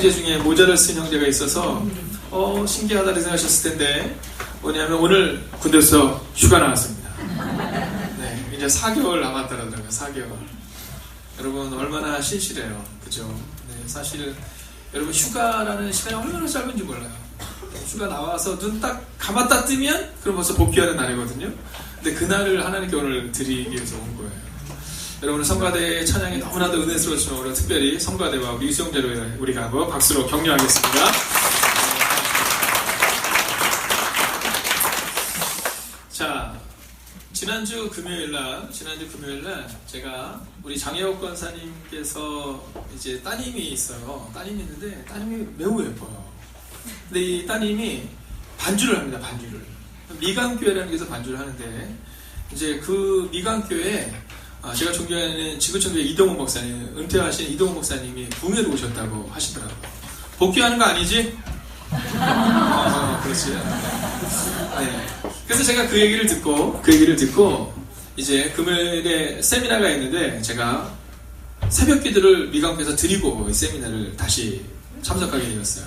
형제 중에 모자를 쓴 형제가 있어서 신기하다 생각하셨을 텐데 뭐냐면 오늘 군대에서 휴가 나왔습니다. 네, 이제 4개월 남았더라고요. 4개월. 여러분 얼마나 신실해요. 그죠? 네, 사실 여러분 휴가라는 시간이 얼마나 짧은지 몰라요. 휴가 나와서 눈 딱 감았다 뜨면 그럼 벌써 복귀하는 날이거든요. 근데 그날을 하나님께 오늘 드리기 위해서 온 거예요. 여러분 성가대의 찬양이 너무나도 은혜스러우시면 오늘 특별히 성가대와 우리 이수영제를 우리가 한번 박수로 격려하겠습니다. 자, 지난주 금요일날 제가 우리 장혜옥 권사님께서 이제 따님이 있어요. 따님이 있는데 따님이 매우 예뻐요. 근데 이 따님이 반주를 합니다. 반주를. 미강교회라는 데서 반주를 하는데 이제 그 미강교회에 제가 존경하는 지구촌교회 이동훈 목사님, 은퇴하신 이동훈 목사님이 부흥회로 오셨다고 하시더라고요. 복귀하는 거 아니지? 그렇지. 네. 그래서 제가 그 얘기를 듣고 이제 금요일에 세미나가 있는데 제가 새벽 기도를 미강교회에서 드리고 이 세미나를 다시 참석하게 되었어요.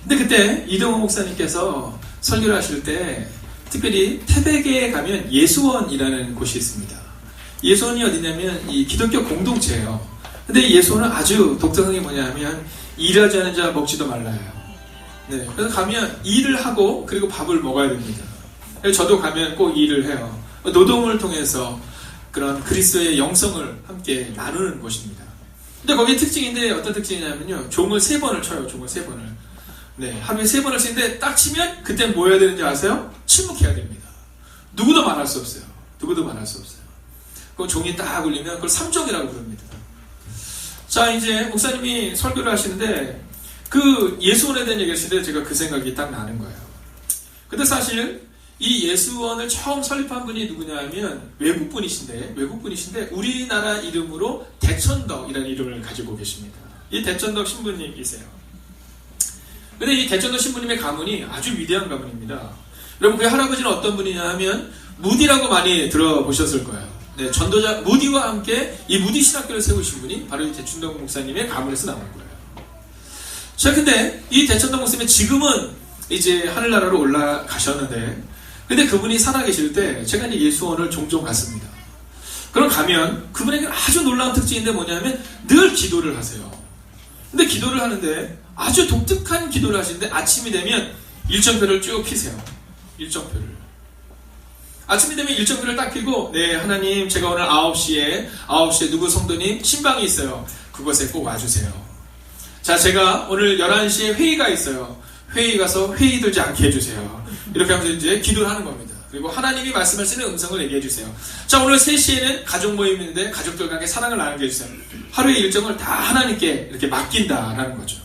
근데 그때 이동훈 목사님께서 설교를 하실 때 특별히 태백에 가면 예수원이라는 곳이 있습니다. 예수원이 어디냐면 이 기독교 공동체예요. 근데 이 예수원은 아주 독특한 게 뭐냐면 일하지 않은 자 먹지도 말라요. 네, 그래서 가면 일을 하고 그리고 밥을 먹어야 됩니다. 그래서 저도 가면 꼭 일을 해요. 노동을 통해서 그런 그리스도의 영성을 함께 나누는 곳입니다. 근데 거기에 특징인데 어떤 특징이냐면요. 종을 3번을 쳐요. 종을 3번을. 네, 하루에 3번을 치는데 딱 치면 그때 뭐 해야 되는지 아세요? 침묵해야 됩니다. 누구도 말할 수 없어요. 그 종이 딱 울리면 그걸 삼종이라고 부릅니다. 자, 이제 목사님이 설교를 하시는데 그 예수원에 대한 얘기를 하시는데 제가 그 생각이 딱 나는 거예요. 근데 사실 이 예수원을 처음 설립한 분이 누구냐 하면 외국분이신데 우리나라 이름으로 대천덕이라는 이름을 가지고 계십니다. 이 대천덕 신부님이세요. 근데 이 대천덕 신부님의 가문이 아주 위대한 가문입니다. 여러분 그 할아버지는 어떤 분이냐 하면 무디라고 많이 들어보셨을 거예요. 네, 전도자 무디와 함께 이 무디 신학교를 세우신 분이 바로 이 대천덕 목사님의 가문에서 나온 거예요. 자, 근데 이 대천덕 목사님이 지금은 이제 하늘나라로 올라가셨는데 근데 그분이 살아계실 때 제가 이제 예수원을 종종 갔습니다. 그럼 가면 그분에게 아주 놀라운 특징인데 뭐냐면 늘 기도를 하세요. 근데 기도를 하는데 아주 독특한 기도를 하시는데 아침이 되면 일정표를 쭉 피세요. 일정표를. 아침이 되면 일정표를 딱 펴고 네 하나님 제가 오늘 9시에 누구 성도님 신방이 있어요. 그곳에 꼭 와주세요. 자, 제가 오늘 11시에 회의가 있어요. 회의 가서 회의 들지 않게 해주세요. 이렇게 하면서 이제 기도를 하는 겁니다. 그리고 하나님이 말씀하시는 음성을 얘기해 주세요. 자, 오늘 3시에는 가족 모임이 있는데 가족들과 함께 사랑을 나누게 해주세요. 하루의 일정을 다 하나님께 이렇게 맡긴다라는 거죠.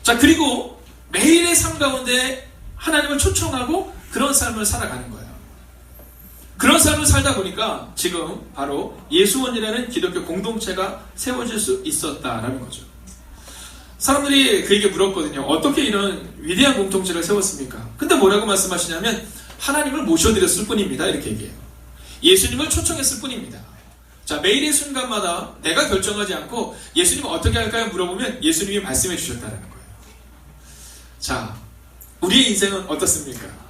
자, 그리고 매일의 삶 가운데 하나님을 초청하고 그런 삶을 살아가는 거예요. 그런 삶을 살다 보니까 지금 바로 예수원이라는 기독교 공동체가 세워질 수 있었다라는 거죠. 사람들이 그에게 물었거든요. 어떻게 이런 위대한 공동체를 세웠습니까? 근데 뭐라고 말씀하시냐면 하나님을 모셔드렸을 뿐입니다. 이렇게 얘기해요. 예수님을 초청했을 뿐입니다. 자, 매일의 순간마다 내가 결정하지 않고 예수님 어떻게 할까요? 물어보면 예수님이 말씀해 주셨다는 거예요. 자, 우리의 인생은 어떻습니까?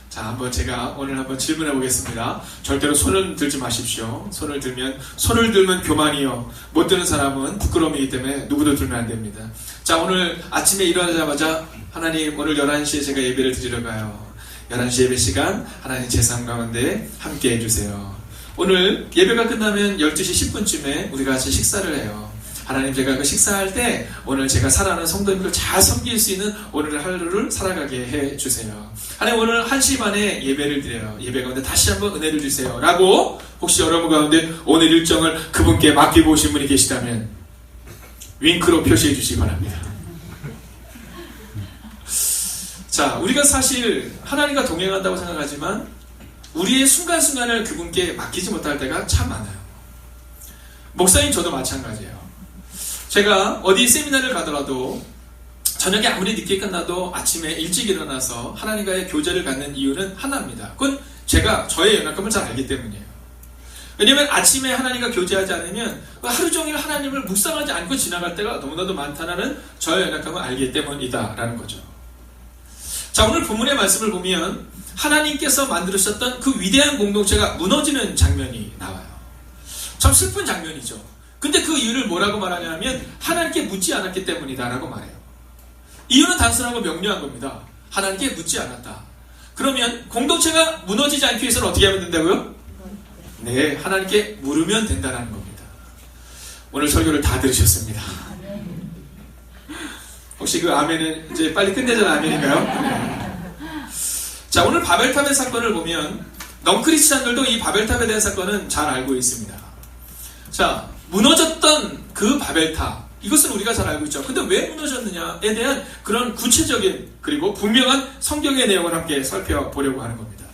자, 제가 오늘 한번 질문해 보겠습니다. 절대로 손을 들지 마십시오. 손을 들면 교만이요. 못 드는 사람은 부끄러움이기 때문에 누구도 들면 안 됩니다. 자, 오늘 아침에 일어나자마자 하나님 오늘 11시에 제가 예배를 드리러 가요. 11시 예배 시간 하나님 제 삶 가운데 함께 해주세요. 오늘 예배가 끝나면 12시 10분쯤에 우리가 같이 식사를 해요. 하나님 제가 그 식사할 때 오늘 제가 사랑하는 성도님들 잘 섬길 수 있는 오늘 하루를 살아가게 해주세요. 하나님 오늘 1시 반에 예배를 드려요. 예배 가운데 다시 한번 은혜를 주세요. 라고 혹시 여러분 가운데 오늘 일정을 그분께 맡기고 오신 분이 계시다면 윙크로 표시해 주시기 바랍니다. 자, 우리가 사실 하나님과 동행한다고 생각하지만 우리의 순간순간을 그분께 맡기지 못할 때가 참 많아요. 목사님 저도 마찬가지예요. 제가 어디 세미나를 가더라도 저녁에 아무리 늦게 끝나도 아침에 일찍 일어나서 하나님과의 교제를 갖는 이유는 하나입니다. 그건 제가 저의 연약함을 잘 알기 때문이에요. 왜냐면 아침에 하나님과 교제하지 않으면 하루 종일 하나님을 묵상하지 않고 지나갈 때가 너무나도 많다는 저의 연약함을 알기 때문이다라는 거죠. 자, 오늘 본문의 말씀을 보면 하나님께서 만들으셨던 그 위대한 공동체가 무너지는 장면이 나와요. 참 슬픈 장면이죠. 근데 그 이유를 뭐라고 말하냐면 하나님께 묻지 않았기 때문이다라고 말해요. 이유는 단순하고 명료한 겁니다. 하나님께 묻지 않았다. 그러면 공동체가 무너지지 않기 위해서는 어떻게 하면 된다고요? 네, 하나님께 물으면 된다는 겁니다. 오늘 설교를 다 들으셨습니다. 혹시 그 아멘은 이제 빨리 끝내자는 아멘인가요? 네. 자, 오늘 바벨탑의 사건을 보면 넌크리스찬들도 이 바벨탑에 대한 사건은 잘 알고 있습니다. 자, 무너졌던 그 바벨탑, 이것은 우리가 잘 알고 있죠. 근데 왜 무너졌느냐에 대한 그런 구체적인 그리고 분명한 성경의 내용을 함께 살펴보려고 하는 겁니다.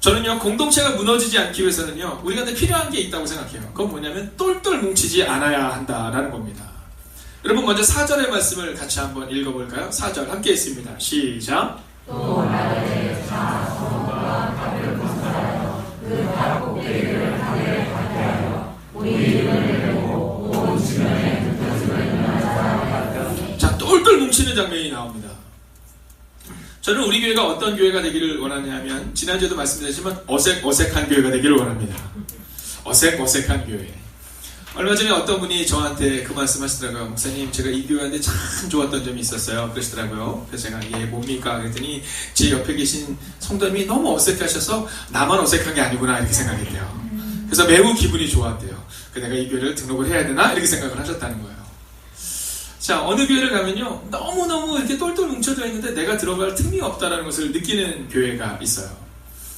저는요, 공동체가 무너지지 않기 위해서는요, 우리가 필요한 게 있다고 생각해요. 그건 뭐냐면 똘똘 뭉치지 않아야 한다라는 겁니다. 여러분, 먼저 4절의 말씀을 같이 한번 읽어볼까요? 4절 함께 있습니다. 시작. 또 나를 자손과 답을 공사하여 그 답곡대기를 하늘에 닿게 하여 우리 이름을 내고 온 지면에 흩어지고 있는 자라게. 자, 똘똘 뭉치는 장면이 나옵니다. 저는 우리 교회가 어떤 교회가 되기를 원하냐면 지난주에도 말씀드렸지만 어색한 교회가 되기를 원합니다. 어색한 교회. 얼마 전에 어떤 분이 저한테 그 말씀 하시더라고요. 목사님, 제가 이 교회한테 참 좋았던 점이 있었어요. 그러시더라고요. 그래서 제가 이게 뭡니까? 그랬더니 제 옆에 계신 성도님이 너무 어색하셔서 나만 어색한 게 아니구나 이렇게 생각했대요. 그래서 매우 기분이 좋았대요. 내가 이 교회를 등록을 해야 되나? 이렇게 생각을 하셨다는 거예요. 자, 어느 교회를 가면요, 너무너무 이렇게 똘똘 뭉쳐져 있는데 내가 들어갈 틈이 없다는 것을 느끼는 교회가 있어요.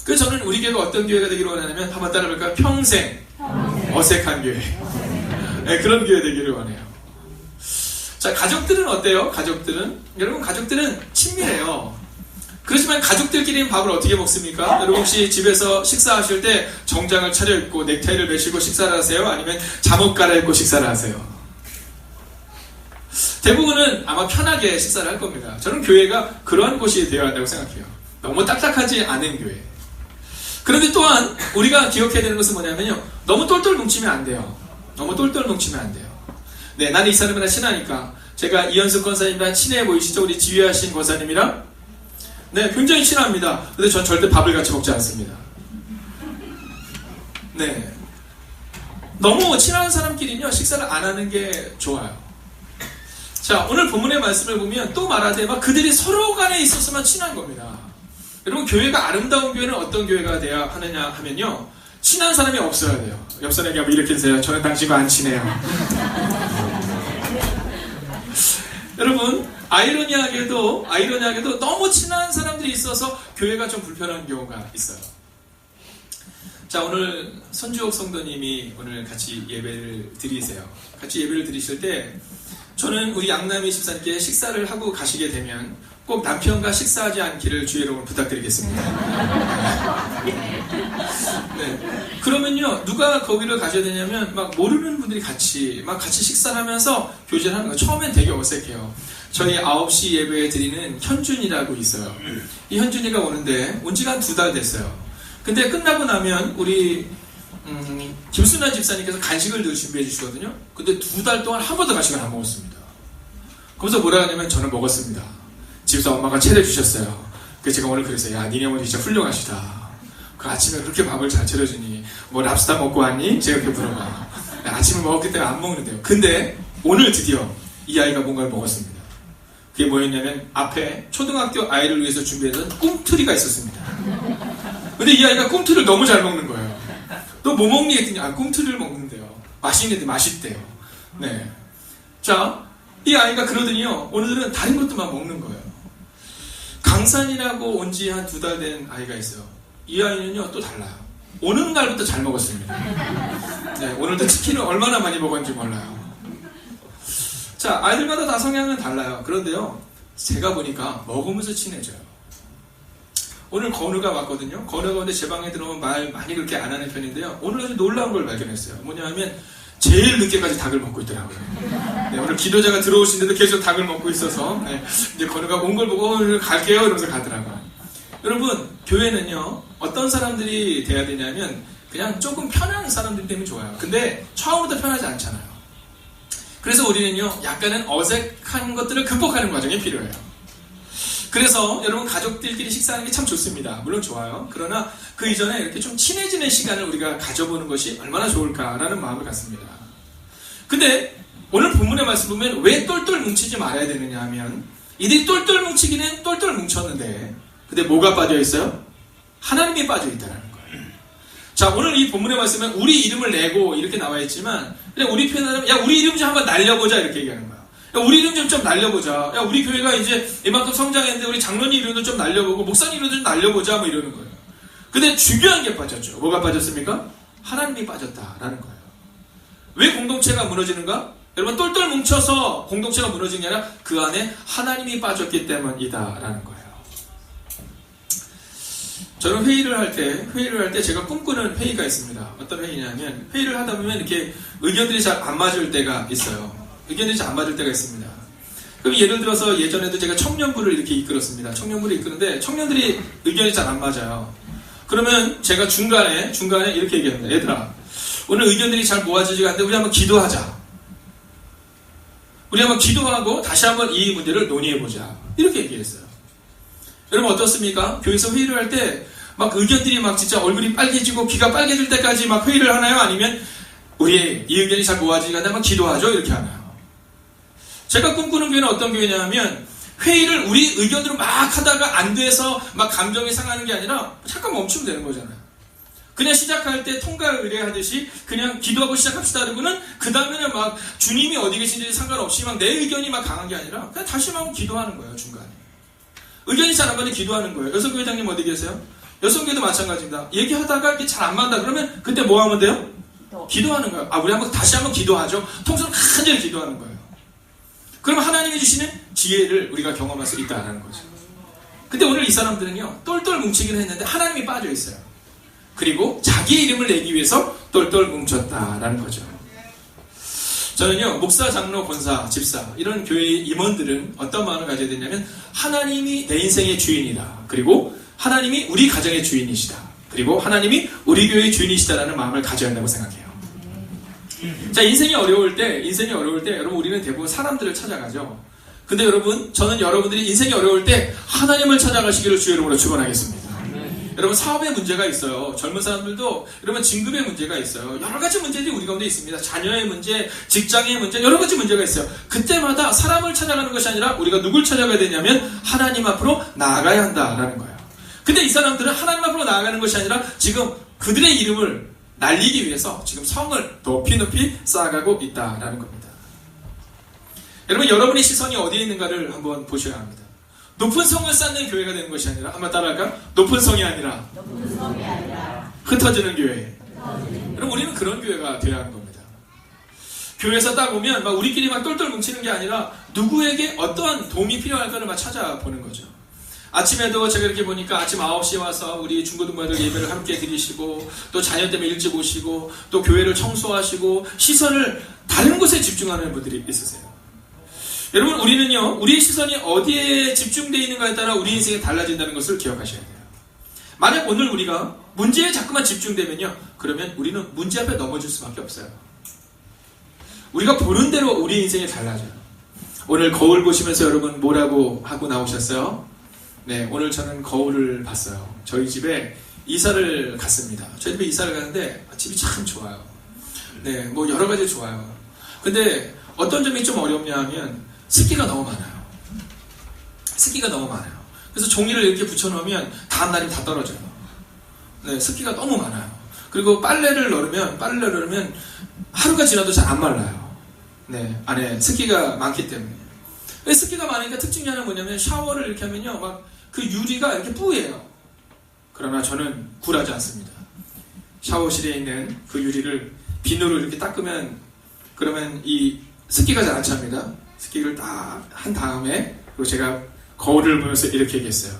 그래서 저는 우리 교회가 어떤 교회가 되기를 원하냐면 한번 따라볼까요? 평생 어색한 교회. 네, 그런 교회 되기를 원해요. 자, 가족들은 어때요? 가족들은? 여러분, 가족들은 친밀해요. 그렇지만 가족들끼리는 밥을 어떻게 먹습니까? 여러분, 혹시 집에서 식사하실 때 정장을 차려입고 넥타이를 매시고 식사를 하세요? 아니면 잠옷 갈아입고 식사를 하세요? 대부분은 아마 편하게 식사를 할 겁니다. 저는 교회가 그러한 곳이 되어야 한다고 생각해요. 너무 딱딱하지 않은 교회. 그런데 또한 우리가 기억해야 되는 것은 뭐냐면요, 너무 똘똘 뭉치면 안 돼요. 너무 똘똘 뭉치면 안 돼요. 네, 나는 이 사람이랑 친하니까. 제가 이현숙 권사님이랑 친해 보이시죠? 우리 지휘하신 권사님이랑. 네, 굉장히 친합니다. 근데 전 절대 밥을 같이 먹지 않습니다. 네, 너무 친한 사람끼리는요, 식사를 안 하는 게 좋아요. 자, 오늘 본문의 말씀을 보면 또 말하되 막 그들이 서로 간에 있었으면 친한 겁니다. 여러분, 교회가 아름다운 교회는 어떤 교회가 돼야 하느냐 하면요, 친한 사람이 없어야 돼요. 옆 사람에게 한번 이렇게 해주세요. 저는 당신과 안 친해요. 여러분, 아이러니하게도 너무 친한 사람들이 있어서 교회가 좀 불편한 경우가 있어요. 자, 오늘 손주옥 성도님이 오늘 같이 예배를 드리세요. 같이 예배를 드리실 때 저는 우리 양남희 집사님께 식사를 하고 가시게 되면 꼭 남편과 식사하지 않기를 주의 여러분 부탁드리겠습니다. 네. 그러면요, 누가 거기를 가셔야 되냐면 막 모르는 분들이 같이 식사를 하면서 교제를 하는 거예요. 처음엔 되게 어색해요. 저희 9시 예배 드리는 현준이라고 있어요. 이 현준이가 오는데 온 지가 한 2달 됐어요. 근데 끝나고 나면 우리 김순환 집사님께서 간식을 늘 준비해 주시거든요. 근데 2달 동안 한 번도 간식을 안 먹었습니다. 거기서 뭐라 하냐면 저는 먹었습니다. 집에서 엄마가 차려주셨어요. 그래서 제가 오늘 그랬어요. 야, 니네 어머니 진짜 훌륭하시다. 그 아침에 그렇게 밥을 잘 차려주니 뭐 랍스타 먹고 왔니? 제가 그렇게 물어봐. 아침을 먹었기 때문에 안 먹는데요. 근데 오늘 드디어 이 아이가 뭔가를 먹었습니다. 그게 뭐였냐면 앞에 초등학교 아이를 위해서 준비했던 꿈틀이가 있었습니다. 근데 이 아이가 꿈틀을 너무 잘 먹는 거예요. 너 뭐 먹니? 했더니 꿈틀을 먹는데요. 맛있는데 맛있대요. 네. 자, 이 아이가 그러더니요, 오늘은 다른 것도만 먹는 거예요. 강산이라고 온 지 한 2달 된 아이가 있어요. 이 아이는요, 또 달라요. 오는 날부터 잘 먹었습니다. 네, 오늘도 치킨을 얼마나 많이 먹었는지 몰라요. 자, 아이들마다 다 성향은 달라요. 그런데요, 제가 보니까 먹으면서 친해져요. 오늘 건우가 왔거든요. 건우가 근데 제 방에 들어오면 말 많이 그렇게 안 하는 편인데요. 오늘 아주 놀라운 걸 발견했어요. 뭐냐면 제일 늦게까지 닭을 먹고 있더라고요. 네, 오늘 기도자가 들어오시는데도 계속 닭을 먹고 있어서 네, 이제 건우가 온 걸 보고 오늘 갈게요 이러면서 가더라고요. 여러분, 교회는요, 어떤 사람들이 돼야 되냐면 그냥 조금 편한 사람들 때문에 좋아요. 근데 처음부터 편하지 않잖아요. 그래서 우리는요, 약간은 어색한 것들을 극복하는 과정이 필요해요. 그래서 여러분 가족들끼리 식사하는 게 참 좋습니다. 물론 좋아요. 그러나 그 이전에 이렇게 좀 친해지는 시간을 우리가 가져보는 것이 얼마나 좋을까라는 마음을 갖습니다. 근데 오늘 본문의 말씀 보면 왜 똘똘 뭉치지 말아야 되느냐 하면 이들이 똘똘 뭉치기는 똘똘 뭉쳤는데 근데 뭐가 빠져 있어요? 하나님이 빠져 있다는 거예요. 자, 오늘 이 본문의 말씀은 우리 이름을 내고 이렇게 나와 있지만 그냥 우리 표현하면 야 우리 이름 좀 한번 날려보자 이렇게 얘기하는 거야. 야, 우리 이름 좀 날려보자. 야, 우리 교회가 이제 이만큼 성장했는데 우리 장로님 이름도 좀 날려보고 목사님 이름도 좀 날려보자 뭐 이러는 거예요. 근데 중요한 게 빠졌죠. 뭐가 빠졌습니까? 하나님이 빠졌다라는 거예요. 왜 공동체가 무너지는가? 여러분 똘똘 뭉쳐서 공동체가 무너진 게 아니라 그 안에 하나님이 빠졌기 때문이다라는 거예요. 저는 회의를 할 때 제가 꿈꾸는 회의가 있습니다. 어떤 회의냐면 회의를 하다 보면 이렇게 의견들이 잘 안 맞을 때가 있어요. 의견이 잘 안 맞을 때가 있습니다. 그럼 예를 들어서 예전에도 제가 청년부를 이렇게 이끌었습니다. 청년부를 이끄는데 청년들이 의견이 잘 안 맞아요. 그러면 제가 중간에 이렇게 얘기합니다. 얘들아, 오늘 의견들이 잘 모아지지가 않는데 우리 한번 기도하자. 우리 한번 기도하고 다시 한번 이 문제를 논의해보자. 이렇게 얘기했어요. 여러분 어떻습니까? 교회에서 회의를 할 때 막 의견들이 막 진짜 얼굴이 빨개지고 귀가 빨개질 때까지 막 회의를 하나요? 아니면 우리 이 의견이 잘 모아지지가 않는데 한번 기도하죠? 이렇게 하나요? 제가 꿈꾸는 교회는 어떤 교회냐면 회의를 우리 의견으로 막 하다가 안 돼서 막 감정이 상하는 게 아니라 잠깐 멈추면 되는 거잖아요. 그냥 시작할 때 통과 의례하듯이 그냥 기도하고 시작합시다. 그러고는 그 다음에는 막 주님이 어디 계신지 상관없이 막 내 의견이 막 강한 게 아니라 그냥 다시 막 기도하는 거예요. 중간에. 의견이 잘 안 맞으면 기도하는 거예요. 여성교회장님 어디 계세요? 여성교회도 마찬가지입니다. 얘기하다가 이게 잘 안 맞다. 그러면 그때 뭐 하면 돼요? 기도하는 거예요. 아, 우리 다시 한번 기도하죠. 통째로 간절히 기도하는 거예요. 그럼 하나님이 주시는 지혜를 우리가 경험할 수 있다는 거죠. 근데 오늘 이 사람들은요, 똘똘 뭉치기는 했는데 하나님이 빠져 있어요. 그리고 자기의 이름을 내기 위해서 똘똘 뭉쳤다라는 거죠. 저는요, 목사, 장로, 권사, 집사 이런 교회의 임원들은 어떤 마음을 가져야 되냐면 하나님이 내 인생의 주인이다. 그리고 하나님이 우리 가정의 주인이시다. 그리고 하나님이 우리 교회의 주인이시다라는 마음을 가져야 한다고 생각해요. 자, 인생이 어려울 때 여러분 우리는 대부분 사람들을 찾아가죠. 근데 여러분, 저는 여러분들이 인생이 어려울 때 하나님을 찾아가시기를 주의 이름으로 축원하겠습니다. 여러분 사업에 문제가 있어요. 젊은 사람들도 여러분 진급의 문제가 있어요. 여러 가지 문제들이 우리 가운데 있습니다. 자녀의 문제, 직장의 문제, 여러 가지 문제가 있어요. 그때마다 사람을 찾아가는 것이 아니라 우리가 누굴 찾아가야 되냐면 하나님 앞으로 나아가야 한다라는 거예요. 근데 이 사람들은 하나님 앞으로 나아가는 것이 아니라 지금 그들의 이름을 날리기 위해서 지금 성을 높이 쌓아가고 있다라는 겁니다. 여러분 여러분의 시선이 어디에 있는가를 한번 보셔야 합니다. 높은 성을 쌓는 교회가 되는 것이 아니라 한번 따라할까? 높은 성이 아니라 흩어지는 교회. 여러분 우리는 그런 교회가 되어야 하는 겁니다. 교회에서 딱 보면 막 우리끼리 막 똘똘 뭉치는 게 아니라 누구에게 어떠한 도움이 필요할까를 막 찾아보는 거죠. 아침에도 제가 이렇게 보니까 아침 9시에 와서 우리 중고등부들 예배를 함께 드리시고 또 자녀 때문에 일찍 오시고 또 교회를 청소하시고 시선을 다른 곳에 집중하는 분들이 있으세요. 여러분 우리는요, 우리의 시선이 어디에 집중되어 있는가에 따라 우리 인생이 달라진다는 것을 기억하셔야 돼요. 만약 오늘 우리가 문제에 자꾸만 집중되면요, 그러면 우리는 문제 앞에 넘어질 수밖에 없어요. 우리가 보는 대로 우리 인생이 달라져요. 오늘 거울 보시면서 여러분 뭐라고 하고 나오셨어요? 네, 오늘 저는 거울을 봤어요. 저희 집에 이사를 갔습니다. 저희 집에 이사를 가는데 집이 참 좋아요. 네, 뭐 여러 가지 좋아요. 근데 어떤 점이 좀 어렵냐 하면 습기가 너무 많아요. 습기가 너무 많아요. 그래서 종이를 이렇게 붙여놓으면 다음 날이 다 떨어져요. 네, 습기가 너무 많아요. 그리고 빨래를 넣으면 하루가 지나도 잘 안 말라요. 네, 안에 습기가 많기 때문에. 습기가 많으니까 특징이 하나 뭐냐면 샤워를 이렇게 하면요, 막 그 유리가 이렇게 뿌예요. 그러나 저는 굴하지 않습니다. 샤워실에 있는 그 유리를 비누로 이렇게 닦으면 그러면 이 습기가 잘 안 찹니다. 습기를 딱 한 다음에 그리고 제가 거울을 보면서 이렇게 얘기했어요.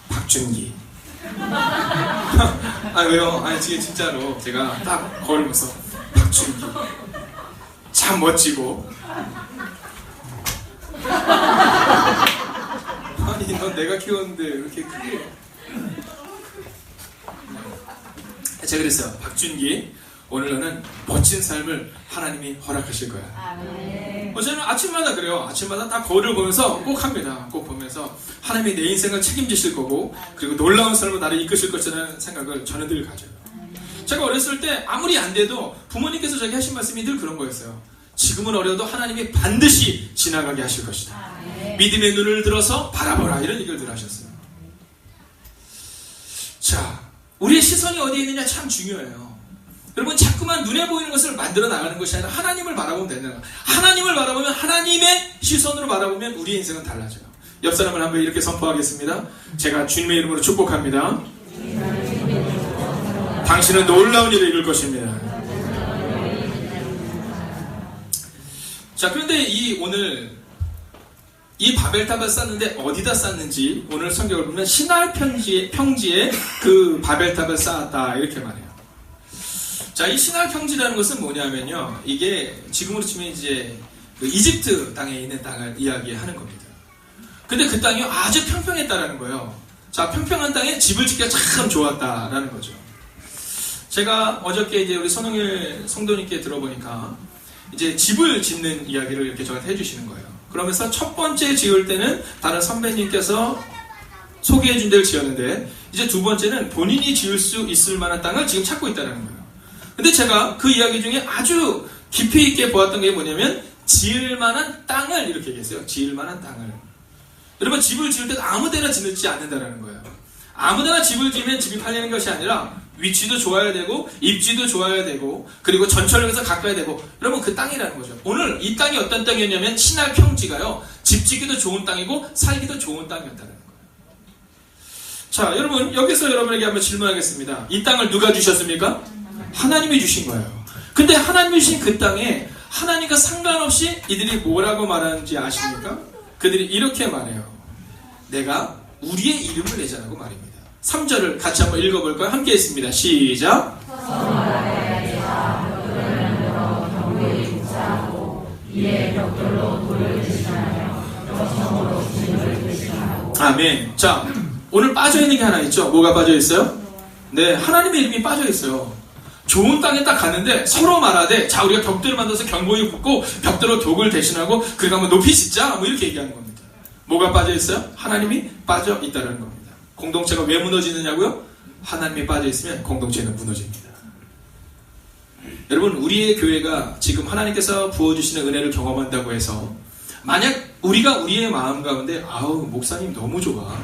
박준기. 아 왜요? 아니 지금 진짜로 제가 딱 거울을 보면서 박준기. 참 멋지고. 아니 넌 내가 키웠는데 이렇게 크게. 제가 그랬어요. 박준기, 오늘 너는 멋진 삶을 하나님이 허락하실 거야. 저는 아침마다 그래요. 아침마다 딱 거울을 보면서 꼭 합니다. 꼭 보면서 하나님이 내 인생을 책임지실 거고, 그리고 놀라운 삶을 나를 이끄실 것이라는 생각을 저는 늘 가져요. 제가 어렸을 때 아무리 안 돼도 부모님께서 저에게 하신 말씀이 늘 그런 거였어요. 지금은 어려도 하나님이 반드시 지나가게 하실 것이다. 믿음의 눈을 들어서 바라보라, 이런 얘기를 늘 하셨어요. 자, 우리의 시선이 어디에 있느냐 참 중요해요. 여러분, 자꾸만 눈에 보이는 것을 만들어 나가는 것이 아니라 하나님을 바라보면 되는 거예요. 하나님을 바라보면, 하나님의 시선으로 바라보면 우리의 인생은 달라져요. 옆 사람을 한번 이렇게 선포하겠습니다. 제가 주님의 이름으로 축복합니다. 당신은 놀라운 일을 이룰 것입니다. 자, 그런데 오늘 이 바벨탑을 쌓는데 어디다 쌓는지 오늘 성경을 보면 시날 평지에 그 바벨탑을 쌓았다, 이렇게 말해요. 자, 이 시날 평지라는 것은 뭐냐면요, 이게 지금으로 치면 이제 그 이집트 땅에 있는 땅을 이야기하는 겁니다. 근데 그 땅이 아주 평평했다라는 거예요. 자, 평평한 땅에 집을 짓기가 참 좋았다라는 거죠. 제가 어저께 이제 우리 손흥일 성도님께 들어보니까 이제 집을 짓는 이야기를 이렇게 저한테 해주시는 거예요. 그러면서 첫 번째 지을 때는 다른 선배님께서 소개해준 데를 지었는데, 이제 두 번째는 본인이 지을 수 있을 만한 땅을 지금 찾고 있다는 거예요. 근데 제가 그 이야기 중에 아주 깊이 있게 보았던 게 뭐냐면, 지을 만한 땅을 이렇게 얘기했어요. 지을 만한 땅을. 여러분, 집을 지을 때 아무 데나 짓지 않는다는 거예요. 아무 데나 집을 지으면 집이 팔리는 것이 아니라 위치도 좋아야 되고, 입지도 좋아야 되고, 그리고 전철역에서 가까이 되고, 여러분, 그 땅이라는 거죠. 오늘 이 땅이 어떤 땅이었냐면 시날 평지가요, 집 짓기도 좋은 땅이고 살기도 좋은 땅이었다는 거예요. 자, 여러분, 여기서 여러분에게 한번 질문하겠습니다. 이 땅을 누가 주셨습니까? 하나님이 주신 거예요. 근데 하나님이 주신 그 땅에 하나님과 상관없이 이들이 뭐라고 말하는지 아십니까? 그들이 이렇게 말해요. 내가 우리의 이름을 내자라고 말입니다. 3절을 같이 한번 읽어볼까요? 함께 했습니다. 시작. 아멘. 자, 오늘 빠져있는 게 하나 있죠? 뭐가 빠져있어요? 네, 하나님의 이름이 빠져있어요. 좋은 땅에 딱 갔는데 서로 말하되, 자, 우리가 벽돌을 만들어서 경보에 붙고 벽돌로 독을 대신하고 그리고 한번 높이 짓자, 뭐 이렇게 얘기하는 겁니다. 뭐가 빠져있어요? 하나님이 빠져있다는 겁니다. 공동체가 왜 무너지느냐고요? 하나님이 빠져있으면 공동체는 무너집니다. 여러분, 우리의 교회가 지금 하나님께서 부어주시는 은혜를 경험한다고 해서, 만약 우리가 우리의 마음 가운데 아우, 목사님 너무 좋아,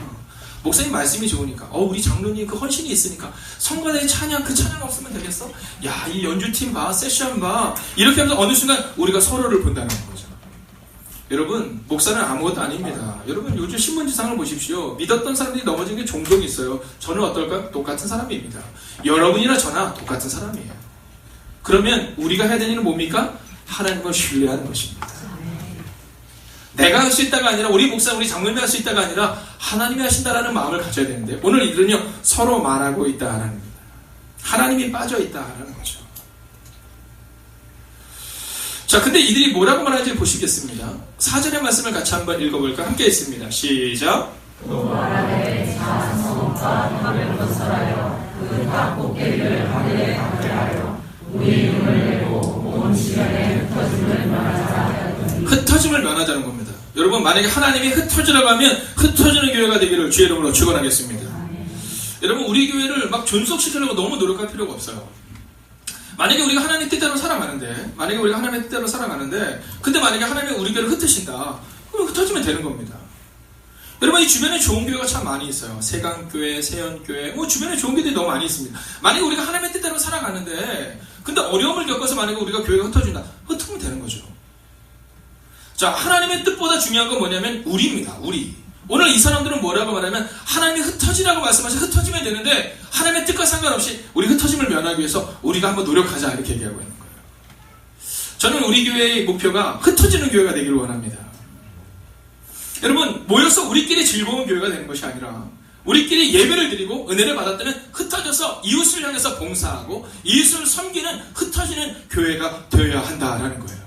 목사님 말씀이 좋으니까, 우리 장로님 그 헌신이 있으니까 성가대의 찬양, 그 찬양 없으면 되겠어? 야, 이 연주팀 봐, 세션 봐, 이렇게 하면서 어느 순간 우리가 서로를 본다는 거죠. 여러분, 목사는 아무것도 아닙니다. 여러분, 요즘 신문지상을 보십시오. 믿었던 사람들이 넘어진 게 종종 있어요. 저는 어떨까요? 똑같은 사람입니다. 여러분이나 저나 똑같은 사람이에요. 그러면 우리가 해야 되는 일은 뭡니까? 하나님을 신뢰하는 것입니다. 내가 할 수 있다가 아니라, 우리 목사, 우리 장로님이 할 수 있다가 아니라 하나님이 하신다라는 마음을 가져야 되는데, 오늘 이들은요, 서로 말하고 있다라는 겁니다. 하나님이 빠져있다라는 거죠. 자, 근데 이들이 뭐라고 말하는지 보시겠습니다. 4절의 말씀을 같이 한번 읽어볼까? 함께 있습니다. 시작. 또 말하되 자 성읍과 탑을 건설하여 그 탑 꼭대기를 하늘에 닿게 하여 우리 이름을 내고 온 지면에 흩어짐을 면하자. 흩어짐을 면하자는 겁니다. 여러분, 만약에 하나님이 흩어지라고 하면 흩어지는 교회가 되기를 주의 이름으로 축원하겠습니다. 여러분, 우리 교회를 막 존속시키려고 너무 노력할 필요가 없어요. 만약에 우리가 하나님의 뜻대로 살아가는데, 근데 만약에 하나님이 우리 교회를 흩으신다, 그럼 흩어지면 되는 겁니다. 여러분, 이 주변에 좋은 교회가 참 많이 있어요. 세강교회, 세연교회, 뭐 주변에 좋은 교회들이 너무 많이 있습니다. 만약에 우리가 하나님의 뜻대로 살아가는데, 근데 어려움을 겪어서 만약에 우리가 교회가 흩어진다, 흩으면 되는 거죠. 자, 하나님의 뜻보다 중요한 건 뭐냐면 우리입니다. 우리. 오늘 이 사람들은 뭐라고 말하면, 하나님이 흩어지라고 말씀하셔서 흩어지면 되는데, 하나님의 뜻과 상관없이 우리 흩어짐을 면하기 위해서 우리가 한번 노력하자, 이렇게 얘기하고 있는 거예요. 저는 우리 교회의 목표가 흩어지는 교회가 되기를 원합니다. 여러분, 모여서 우리끼리 즐거운 교회가 되는 것이 아니라, 우리끼리 예배를 드리고 은혜를 받을 때는 흩어져서 이웃을 향해서 봉사하고 이웃을 섬기는 흩어지는 교회가 되어야 한다라는 거예요.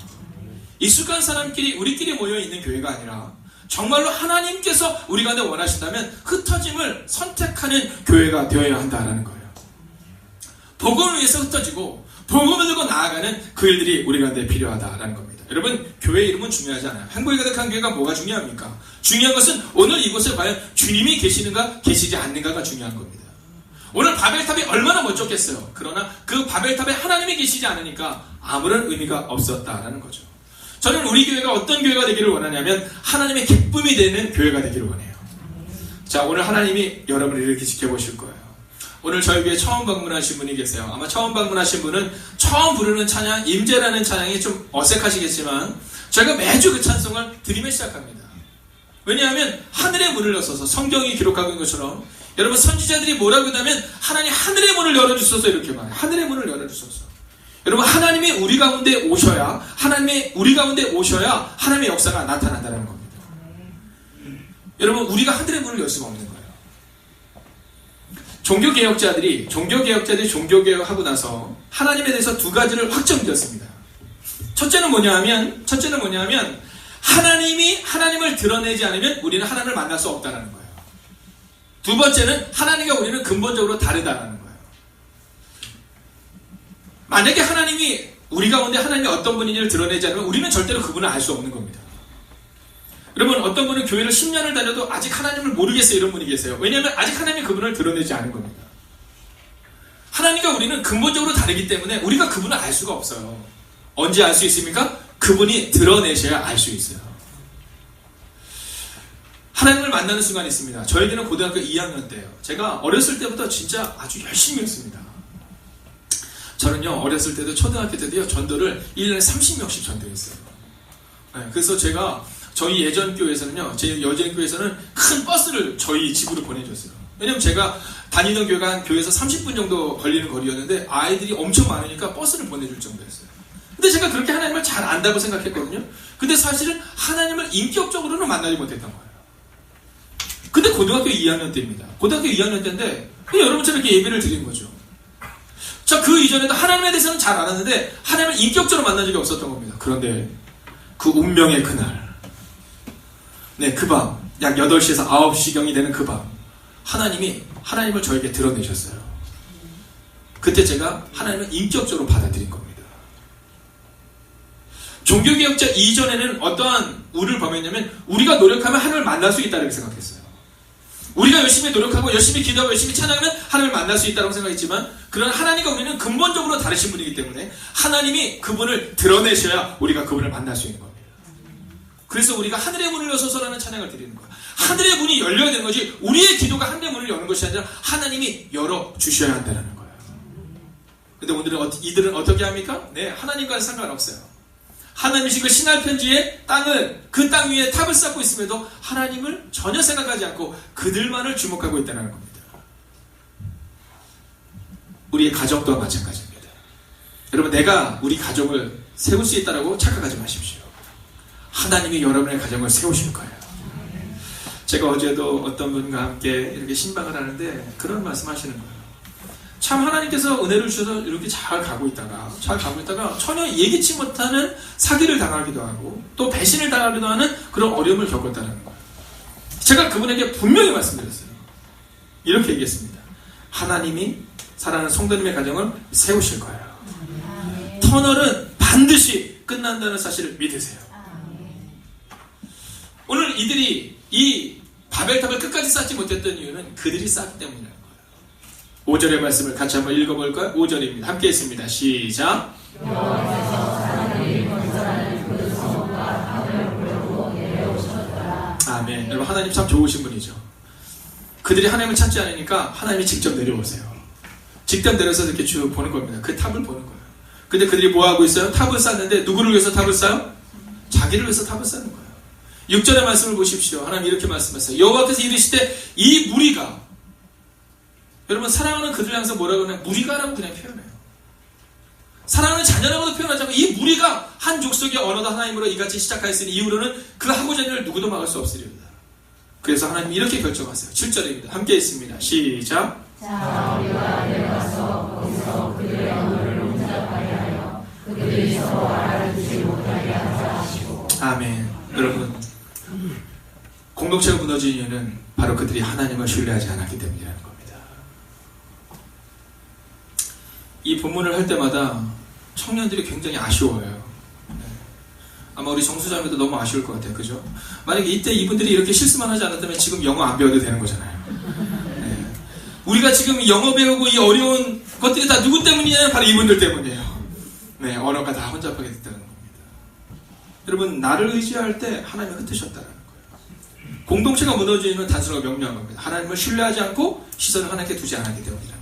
익숙한 사람끼리 우리끼리 모여있는 교회가 아니라, 정말로 하나님께서 우리 가운데 원하신다면 흩어짐을 선택하는 교회가 되어야 한다는 거예요. 복음을 위해서 흩어지고 복음을 들고 나아가는 그 일들이 우리 가운데 필요하다라는 겁니다. 여러분, 교회 이름은 중요하지 않아요. 행복이 가득한 교회가 뭐가 중요합니까? 중요한 것은 오늘 이곳에 과연 주님이 계시는가 계시지 않는가가 중요한 겁니다. 오늘 바벨탑이 얼마나 멋졌겠어요. 그러나 그 바벨탑에 하나님이 계시지 않으니까 아무런 의미가 없었다라는 거죠. 저는 우리 교회가 어떤 교회가 되기를 원하냐면 하나님의 기쁨이 되는 교회가 되기를 원해요. 자, 오늘 하나님이 여러분을 이렇게 지켜보실 거예요. 오늘 저희 교회 처음 방문하신 분이 계세요. 아마 처음 방문하신 분은 처음 부르는 찬양, 임재라는 찬양이 좀 어색하시겠지만 저희가 매주 그 찬송을 드리며 시작합니다. 왜냐하면 하늘의 문을 여서서 성경이 기록하고 있는 것처럼 여러분 선지자들이 뭐라고 하냐면 하나님 하늘의 문을 열어주소서 이렇게 말해요. 하늘의 문을 열어주소서. 여러분 하나님이 우리 가운데 오셔야 하나님의 역사가 나타난다는 겁니다. 여러분 우리가 하늘의 문을 열 수가 없는 거예요. 종교개혁자들이 종교개혁하고 나서 하나님에 대해서 두 가지를 확정되었습니다. 첫째는 뭐냐 하면 하나님을 드러내지 않으면 우리는 하나님을 만날 수 없다는 거예요. 두 번째는 하나님과 우리는 근본적으로 다르다는 거예요. 만약에 우리 가운데 하나님이 어떤 분인지를 드러내지 않으면 우리는 절대로 그분을 알 수 없는 겁니다. 여러분 어떤 분은 교회를 10년을 다녀도 아직 하나님을 모르겠어요 이런 분이 계세요. 왜냐하면 아직 하나님이 그분을 드러내지 않은 겁니다. 하나님과 우리는 근본적으로 다르기 때문에 우리가 그분을 알 수가 없어요. 언제 알 수 있습니까? 그분이 드러내셔야 알 수 있어요. 하나님을 만나는 순간이 있습니다. 저에게는 고등학교 2학년 때예요. 제가 어렸을 때부터 진짜 아주 열심히 했습니다. 저는요 어렸을 때도 초등학교 때도요 전도를 1년에 30명씩 전도했어요. 네, 그래서 제가 저희 예전 교회에서는요, 제 여전 교회에서는 큰 버스를 저희 집으로 보내줬어요. 왜냐면 제가 다니던 교회가 교회에서 30분 정도 걸리는 거리였는데 아이들이 엄청 많으니까 버스를 보내줄 정도였어요. 근데 제가 그렇게 하나님을 잘 안다고 생각했거든요. 근데 사실은 하나님을 인격적으로는 만나지 못했던 거예요. 근데 고등학교 2학년 때입니다. 고등학교 2학년 때인데 여러분처럼 이렇게 예배를 드린 거죠. 자, 그 이전에도 하나님에 대해서는 잘 알았는데 하나님을 인격적으로 만난 적이 없었던 겁니다. 그런데 그 운명의 그날 네, 그 밤, 약 8시에서 9시경이 되는 그 밤, 하나님을 저에게 드러내셨어요. 그때 제가 하나님을 인격적으로 받아들인 겁니다. 종교개혁자 이전에는 어떠한 우를 범했냐면, 우리가 노력하면 하나님을 만날 수 있다고 생각했어요. 우리가 열심히 노력하고, 열심히 기도하고, 열심히 찬양하면 하나님을 만날 수 있다고 생각했지만, 그러나 하나님과 우리는 근본적으로 다르신 분이기 때문에, 하나님이 그분을 드러내셔야 우리가 그분을 만날 수 있는 겁니다. 그래서 우리가 하늘의 문을 여서서라는 찬양을 드리는 거야. 하늘의 문이 열려야 되는 거지 우리의 기도가 하늘의 문을 여는 것이 아니라 하나님이 열어주셔야 한다는 거예요. 근데 오늘은 이들은 어떻게 합니까? 네, 하나님과는 상관없어요. 하나님이신 그 신할 편지의 그 땅 위에 탑을 쌓고 있음에도 하나님을 전혀 생각하지 않고 그들만을 주목하고 있다는 겁니다. 우리의 가정도 마찬가지입니다. 여러분 내가 우리 가정을 세울 수 있다고 착각하지 마십시오. 하나님이 여러분의 가정을 세우실 거예요. 제가 어제도 어떤 분과 함께 이렇게 신방을 하는데 그런 말씀 하시는 거예요. 참 하나님께서 은혜를 주셔서 이렇게 잘 가고 있다가 전혀 예기치 못하는 사기를 당하기도 하고 또 배신을 당하기도 하는 그런 어려움을 겪었다는 거예요. 제가 그분에게 분명히 말씀드렸어요. 이렇게 얘기했습니다. 하나님이 사랑하는 성도님의 가정을 세우실 거예요. 터널은 반드시 끝난다는 사실을 믿으세요. 오늘 이들이 이 바벨탑을 끝까지 쌓지 못했던 이유는 그들이 쌓기 때문이라는 거예요. 5절의 말씀을 같이 한번 읽어볼까요? 5절입니다. 함께 했습니다. 시작. 아멘. 여러분 하나님 참 좋으신 분이죠. 그들이 하나님을 찾지 않으니까 하나님이 직접 내려오세요. 직접 내려서 이렇게 쭉 보는 겁니다. 그 탑을 보는 거예요. 근데 그들이 뭐 하고 있어요? 탑을 쌓는데 누구를 위해서 탑을 쌓아요? 자기를 위해서 탑을 쌓는 거예요. 6절의 말씀을 보십시오. 하나님 이렇게 말씀하세요. 여호와께서 이르시되 이 무리가, 여러분 사랑하는 그들 향해서 뭐라고 하냐? 무리가라고 그냥 표현해요. 사랑하는 자녀라고도 표현하지 않고 이 무리가 한 족속의 언어도 하나님으로 이같이 시작하였으니 이후로는 그 하고자 하는 일을 누구도 막을 수 없으리로다. 그래서 하나님이 이렇게 결정하세요. 7절입니다. 함께 있습니다. 시작. 자, 우리가 내려가서 거기서 그들의 언어를 혼잡하게 하여 그들이 서로 알아듣지 못하게 하자 하시고. 아멘. 여러분 공동체가 무너진 이유는 바로 그들이 하나님을 신뢰하지 않았기 때문이라는 겁니다. 이 본문을 할 때마다 청년들이 굉장히 아쉬워요. 아마 우리 정수자매도 너무 아쉬울 것 같아요. 그죠? 만약에 이때 이분들이 이렇게 실수만 하지 않았다면 지금 영어 안 배워도 되는 거잖아요. 네. 우리가 지금 영어 배우고 이 어려운 것들이 다 누구 때문이냐? 바로 이분들 때문이에요. 네, 언어가 다 혼잡하게 됐다는 겁니다. 여러분, 나를 의지할 때 하나님을 흩으셨다는 거예요. 공동체가 무너지면 단순하고 명료한 겁니다. 하나님을 신뢰하지 않고 시선을 하나님께 두지 않게 되어지라는 거예요.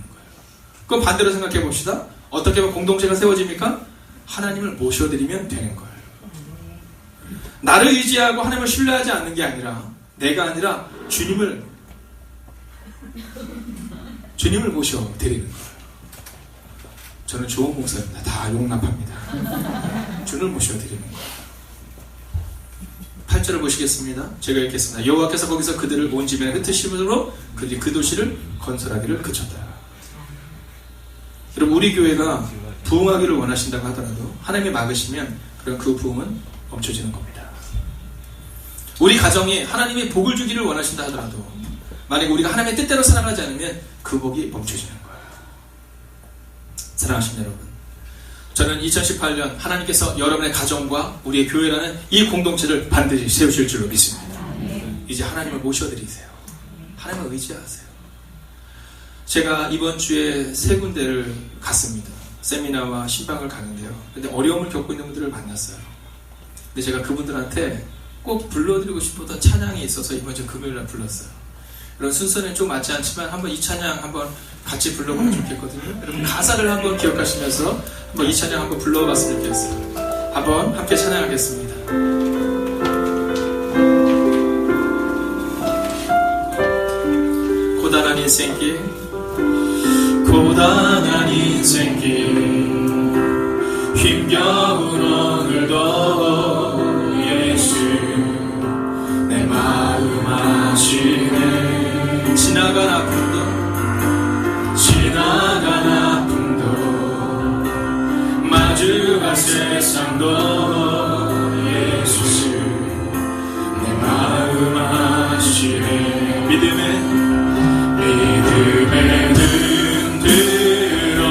그럼 반대로 생각해 봅시다. 어떻게 하면 공동체가 세워집니까? 하나님을 모셔드리면 되는 거예요. 나를 의지하고 하나님을 신뢰하지 않는 게 아니라 내가 아니라 주님을 모셔드리는 거예요. 저는 좋은 목사입니다. 다 용납합니다. 주님을 모셔드리는 거예요. 8절을 보시겠습니다. 제가 읽겠습니다. 여호와께서 거기서 그들을 온 집에 흩으심으로 그들이 그 도시를 건설하기를 그쳤다. 여러분, 우리 교회가 부흥하기를 원하신다고 하더라도 하나님이 막으시면 그럼 그 부흥은 멈춰지는 겁니다. 우리 가정이 하나님이 복을 주기를 원하신다 하더라도 만약 우리가 하나님의 뜻대로 살아가지 않으면 그 복이 멈춰지는 거예요. 사랑하시는 여러분, 저는 2018년 하나님께서 여러분의 가정과 우리의 교회라는 이 공동체를 반드시 세우실 줄로 믿습니다. 이제 하나님을 모셔드리세요. 하나님을 의지하세요. 제가 이번 주에 3군데를 갔습니다. 세미나와 신방을 가는데요. 근데 어려움을 겪고 있는 분들을 만났어요. 근데 제가 그분들한테 꼭 불러드리고 싶었던 찬양이 있어서 이번 주 금요일날 불렀어요. 여러분, 순서는 좀 맞지 않지만 한번 이 찬양 한번 같이 불러보면 좋겠거든요. 여러분, 가사를 한번 기억하시면서 한번 이 찬양 한번 불러봤으면 좋겠어요. 한번 함께 찬양하겠습니다. 고단한 인생길, 고단한 인생길, 힘겨운 오늘도 예수 내 마음 아시네. 지나간 아픔도 마주할 세상도 예수 내 마음 아시네. 믿음의 눈 들어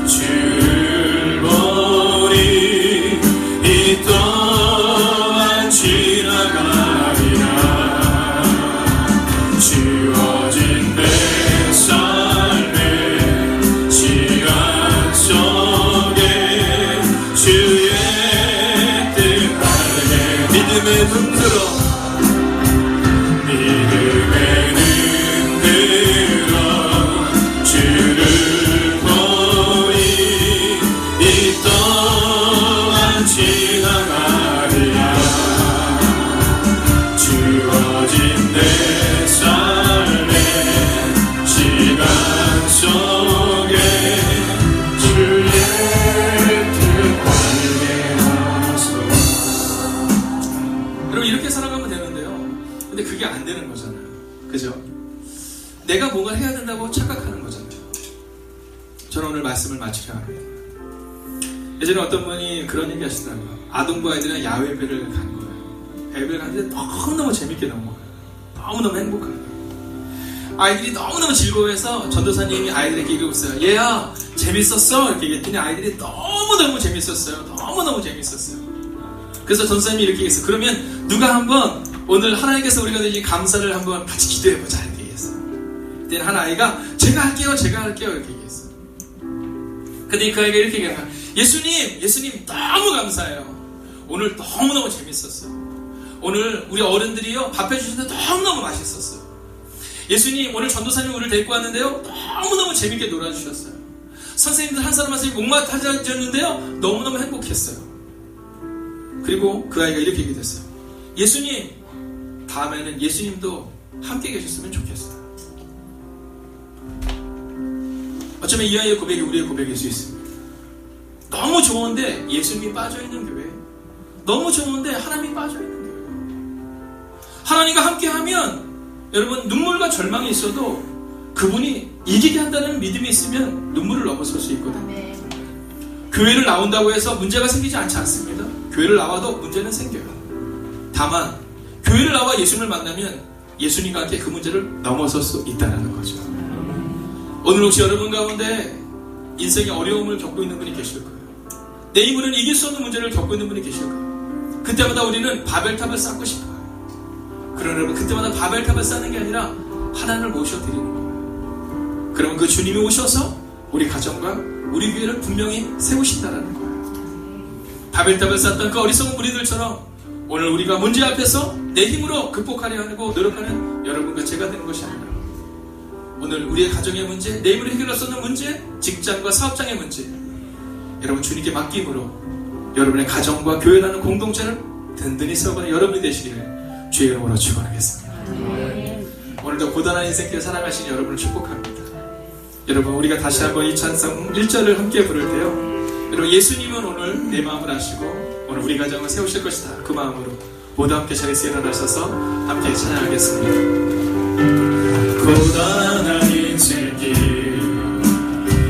주를 보리. 이 또한 지나가리라. 주어진 내 삶의 시간 속에 주의 뜻 알게. 믿음의 눈 들어 내가 뭔가 해야 된다고 착각하는 거잖아요. 저는 오늘 말씀을 마치려 합니다. 예전에 어떤 분이 그런 얘기 하시더라고요. 아동부 아이들이랑 야외 예배를 간 거예요. 예배를 갔는데 너무너무 재밌게 넘어가요. 너무너무 행복한 거예요. 아이들이 너무너무 즐거워해서 전도사님이 아이들에게 이러고있어요. 얘야 재밌었어? 이렇게 얘기했더니 아이들이 너무너무 재밌었어요. 너무너무 재밌었어요. 그래서 전도사님이 이렇게 얘기했어요. 그러면 누가 한번 오늘 하나님께서 우리가 드린 감사를 한번 같이 기도해보자 이렇게 얘기했어요. 그때 한 아이가 제가 할게요 이렇게 얘기했어요. 근데 그 아이가 이렇게 얘기해요. 예수님 너무 감사해요. 오늘 너무너무 재밌었어요. 오늘 우리 어른들이요 밥 해주시는데 너무너무 맛있었어요. 예수님 오늘 전도사님 우리를 데리고 왔는데요 너무너무 재밌게 놀아주셨어요. 선생님들 한 사람 한 사람이 목마 타셨는데요 너무너무 행복했어요. 그리고 그 아이가 이렇게 얘기했어요. 예수님 다음에는 예수님도 함께 계셨으면 좋겠어요. 어쩌면 이 아이의 고백이 우리의 고백일 수 있습니다. 너무 좋은데 예수님이 빠져있는 교회, 너무 좋은데 하나님이 빠져있는 교회. 하나님과 함께하면 여러분 눈물과 절망이 있어도 그분이 이기게 한다는 믿음이 있으면 눈물을 넘어설 수 있거든요. 교회를 나온다고 해서 문제가 생기지 않지 않습니다. 교회를 나와도 문제는 생겨요. 다만 교회를 나와 예수님을 만나면 예수님과 함께 그 문제를 넘어설 수 있다는 거죠. 오늘 혹시 여러분 가운데 인생의 어려움을 겪고 있는 분이 계실 거예요. 내 힘으로는 이길 수 없는 문제를 겪고 있는 분이 계실 거예요. 그때마다 우리는 바벨탑을 쌓고 싶어요. 그러나 여러분, 그때마다 바벨탑을 쌓는 게 아니라 하나님을 모셔드리는 거예요. 그러면 그 주님이 오셔서 우리 가정과 우리 교회를 분명히 세우신다는 거예요. 바벨탑을 쌓던 그 어리석은 무리들처럼 오늘 우리가 문제 앞에서 내 힘으로 극복하려 하고 노력하는 여러분과 제가 되는 것이 아니라, 오늘 우리의 가정의 문제, 내 힘으로 해결할 수 없는 문제, 직장과 사업장의 문제, 여러분 주님께 맡김으로 여러분의 가정과 교회라는 공동체를 든든히 세워가는 여러분이 되시기를 주의 이름으로 축원하겠습니다. 오늘도 고단한 인생길 살아가신 여러분을 축복합니다. 여러분, 우리가 다시 한번 이 찬송 1절을 함께 부를 때요, 여러분, 예수님은 오늘 내 마음을 아시고 오늘 우리 가정을 세우실 것이다, 그 마음으로 모두 함께 자리에서 일어나셔서 함께 찬양하겠습니다. 고단한 인생길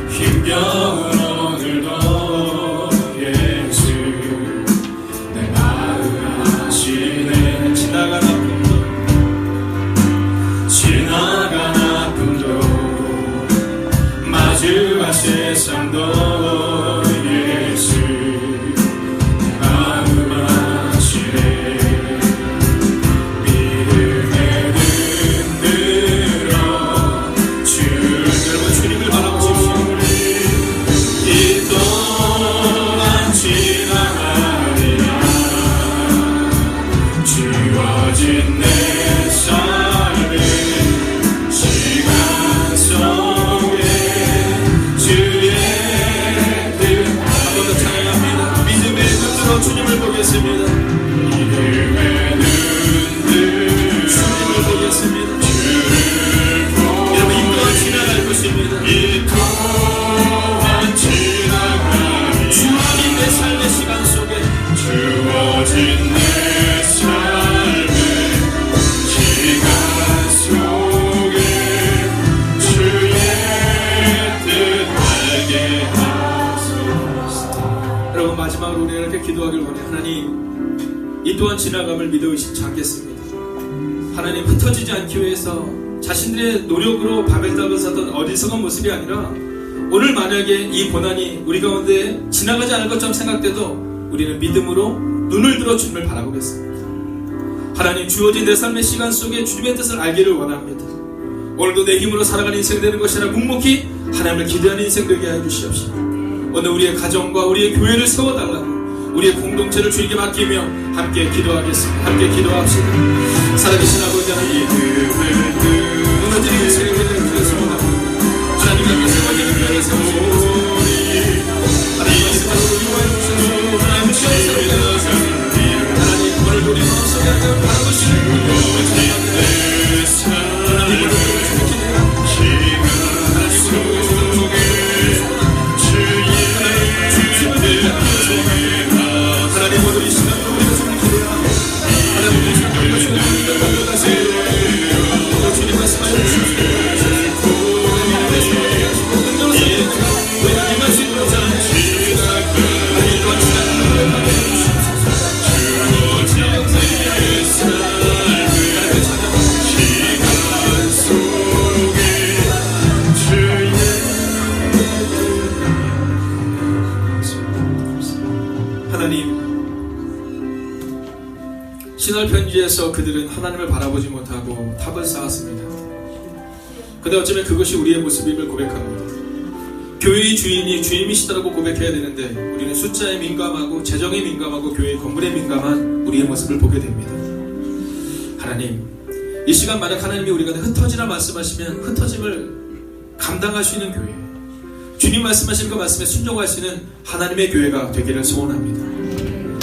힘겨운 오늘도 예수 내 마음 아시네. 지나간 아픔도 마주한 세상도 예수 내 마음 아시네. 믿음에 흔들어 여러분, 주님을 바라보십시오. 이 또한 지나가리라. 지워진 내 삶의 시간 속에 주의 뜻 한번 더 찬양합니다. 믿음의 눈으로 주님을 보겠습니다. 믿음의 눈으로 주님을 보겠습니다. 여러분, 이 또한 지나갈 것입니다. 이 또한 지나가리라. 주어진 내 삶의 시간 속에 주어진 내 삶의 시간 속에 주의 뜻 알게 하소서. 여러분, 마지막으로 우리가 이렇게 기도하길 원해. 하나님, 이 또한 지나감을 믿어 의심치 않겠습니다. 하나님, 흩어지지 않기 위해서 자신들의 노력으로 바벨탑을 쌓던 어리석은 모습이 아니라, 오늘 만약에 이 고난이 우리 가운데 지나가지 않을 것처럼 생각돼도 우리는 믿음으로 눈을 들어 주님을 바라보겠습니다. 하나님, 주어진 내 삶의 시간 속에 주님의 뜻을 알기를 원합니다. 오늘도 내 힘으로 살아가는 인생 되는 것이 아니라 묵묵히 하나님을 기대하는 인생 되게 하여 주시옵시고, 오늘 우리의 가정과 우리의 교회를 세워달라고, 우리의 공동체를 주님께 맡기며 함께 기도하겠습니다. 함께 기도합시다. 살아계신 아버지 하나님, 무너지는 인생을 위해서 하나님 앞에 세워지는 교회를 세우시옵소서. 하나님 말씀하시고 위로해 주시옵소서. 하나님 시험합니다. 하나님, 오늘도 우리 마음속에 하나님을 바라보시는 하나님을 하나님, 모두 이 시간도 우리가 주님 기대하고 하나님, 이 시간도 우리가 주님 기대하고 주님 말씀하여 주시옵소서. 우리가 임하시고 하나님 또한 지나가는 것을 하여 하나님, 신월 편지에서 그들은 하나님을 바라보지 못하고 탑을 쌓았습니다. 근데 어쩌면 그것이 우리의 모습임을 고백합니다. 교회의 주인이 주님이시다라고 고백해야 되는데 우리는 숫자에 민감하고 재정에 민감하고 교회의 건물에 민감한 우리의 모습을 보게 됩니다. 하나님, 이 시간 만약 하나님이 우리가 흩어지라 말씀하시면 흩어짐을 감당할 수 있는 교회, 주님 말씀하신 그 말씀에 순종할 수 있는 하나님의 교회가 되기를 소원합니다.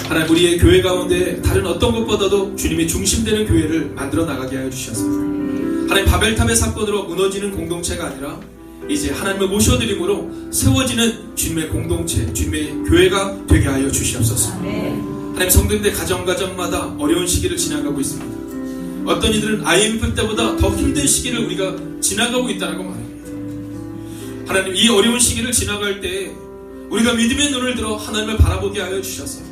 하나님, 우리의 교회 가운데 다른 어떤 것보다도 주님이 중심되는 교회를 만들어 나가게 하여 주셔서 하나님, 바벨탑의 사건으로 무너지는 공동체가 아니라 이제 하나님을 모셔드림으로 세워지는 주님의 공동체, 주님의 교회가 되게 하여 주시옵소서. 하나님, 성도님들 가정마다 어려운 시기를 지나가고 있습니다. 어떤 이들은 IMF 때보다 더 힘든 시기를 우리가 지나가고 있다고 말합니다. 하나님, 이 어려운 시기를 지나갈 때 우리가 믿음의 눈을 들어 하나님을 바라보게 하여 주셔서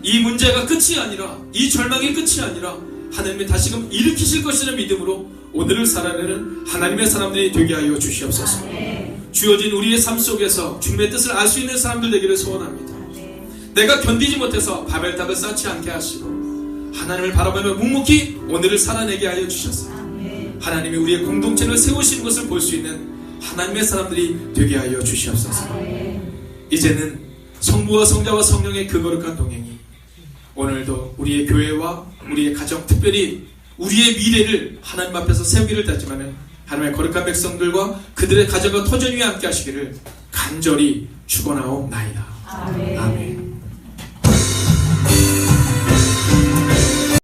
이 문제가 끝이 아니라, 이 절망의 끝이 아니라 하나님이 다시금 일으키실 것이라는 믿음으로 오늘을 살아내는 하나님의 사람들이 되게 하여 주시옵소서. 주어진 우리의 삶 속에서 주님의 뜻을 알 수 있는 사람들 되기를 소원합니다. 내가 견디지 못해서 바벨탑을 쌓지 않게 하시고 하나님을 바라보며 묵묵히 오늘을 살아내게 하여 주셨어요. 하나님이 우리의 공동체를 세우신 것을 볼 수 있는 하나님의 사람들이 되게 하여 주시옵소서. 이제는 성부와 성자와 성령의 그 거룩한 동행이 오늘도 우리의 교회와 우리의 가정, 특별히 우리의 미래를 하나님 앞에서 세우기를 다짐하는 하나님의 거룩한 백성들과 그들의 가정과 터전 위에 함께 하시기를 간절히 축원하옵나이다. 아멘.